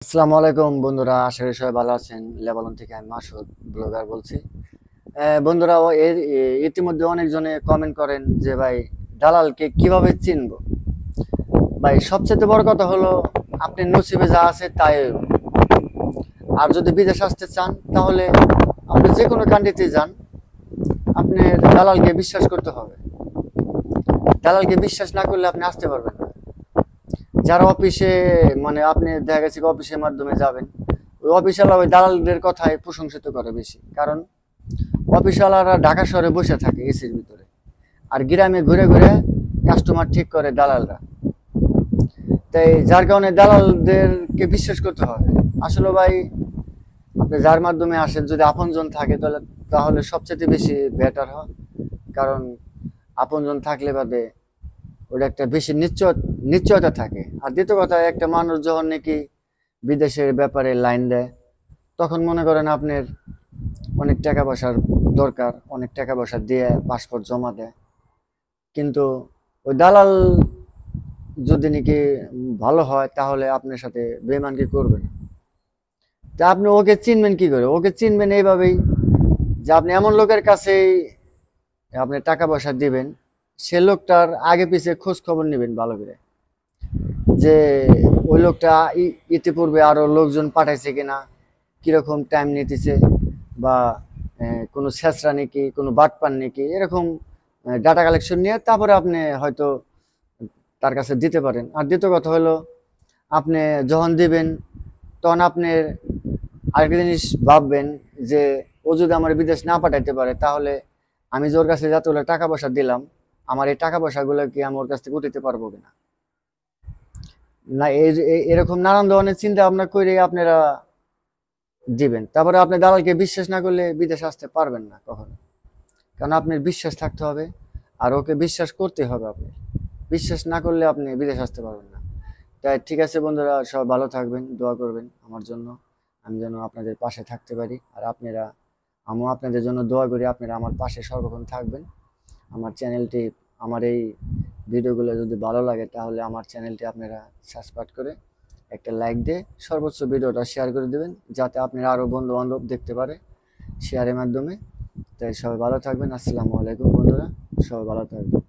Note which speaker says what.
Speaker 1: আসসালামু আলাইকুম বন্ধুরা, আশা করি সবাই ভালো আছেন। লেবানন থেকে আমি মাসুদ ব্লগার বলছি। বন্ধুরা, ইতিমধ্যে অনেকজনে কমেন্ট করেন যে ভাই, দালালকে কিভাবে চিনবো। ভাই, সবচেয়ে বড় কথা হলো আপনি নসিবে যা আছে তাই হইব। আর যদি বিদেশ আসতে চান তাহলে আপনি যে কোনো কান্ট্রিতে যান, আপনি দালালকে বিশ্বাস করতে হবে। দালালকে বিশ্বাস না করলে আপনি আসতে পারবেন না। যারা অফিসে, মানে আপনি দেখা গেছে অফিসের মাধ্যমে যাবেন, ওই অফিসওয়ালা ওই দালালদের কথায় প্রশংসিত করে বেশি, কারণ অফিসওয়ালারা ঢাকা শহরে বসে থাকে এসির ভিতরে, আর গ্রামে ঘুরে ঘুরে কাস্টমার ঠিক করে দালালরা। তাই যার কারণে দালালদেরকে বিশ্বাস করতে হবে। আসলে ভাই, আপনি যার মাধ্যমে আসেন যদি আপনজন থাকে তাহলে তাহলে সবচেয়ে বেশি বেটার হয়। কারণ আপনজন থাকলে বাদে ওটা একটা বেশি নিশ্চয়তা থাকে। আর দ্বিতীয় কথা, একটা মানুষ যখন নাকি বিদেশের ব্যাপারে লাইন দেয়, তখন মনে করেন আপনার অনেক টাকা পয়সার দরকার, অনেক টাকা পয়সা দিয়ে পাসপোর্ট জমা দেয়। কিন্তু ওই দালাল যদি নাকি ভালো হয় তাহলে আপনার সাথে বেইমানকি করবে না। তা আপনি ওকে চিনবেন কি করে? ওকে চিনবেন এইভাবেই যে আপনি এমন লোকের কাছেই আপনি টাকা পয়সা দিবেন, সে লোকটার আগে পিছে খোঁজ খবর নেবেন ভালো করে, যে ওই লোকটা ইতিপূর্বে আরো লোকজন পাঠাইছে কিনা, কিরকম টাইম নিতেছে, বা কোনো ছেঁচড়া নাকি, কোনো বাটপার নাকি, এরকম ডাটা কালেকশন নিয়ে তারপরে আপনি হয়তো তার কাছে দিতে পারেন। আর দ্বিতীয় কথা হলো, আপনি যখন দিবেন তখন আপনি আরেকটা জিনিস ভাববেন যে ও যদি আমার বিদেশ না পাঠাইতে পারে, তাহলে আমি যে ওর কাছে যতগুলো টাকা পয়সা দিলাম, আমার এই টাকা পয়সাগুলো কি আমি ওর কাছ থেকে উঠাতে পারবো কিনা। না, এরকম নানান ধরনের চিন্তা ভাবনা করে আপনারা দিবেন। তারপরে আপনি দালালকে বিশ্বাস না করলে বিদেশ আসতে পারবেন না কখনো। কারণ আপনার বিশ্বাস থাকতে হবে, আর ওকে বিশ্বাস করতে হবে। আপনি বিশ্বাস না করলে আপনি বিদেশ আসতে পারবেন না। তাই ঠিক আছে বন্ধুরা, সব ভালো থাকবেন, দোয়া করবেন আমার জন্য, আমি যেন আপনাদের পাশে থাকতে পারি। আর আপনারা, আমিও আপনাদের জন্য দোয়া করি আপনারা আমার পাশে সর্বক্ষণ থাকবেন। আমার চ্যানেলটি, আমার এই ভিডিওগুলো যদি ভালো লাগে তাহলে আমার চ্যানেলটি আপনারা সাবস্ক্রাইব করে একটা লাইক দিয়ে সর্বোচ্চ ভিডিওটা শেয়ার করে দেবেন, যাতে আপনারা আরও বন্ধু বান্ধব দেখতে পারে শেয়ারের মাধ্যমে। তাই সবাই ভালো থাকবেন। আসসালামু আলাইকুম বন্ধুরা, সবাই ভালো থাকবেন।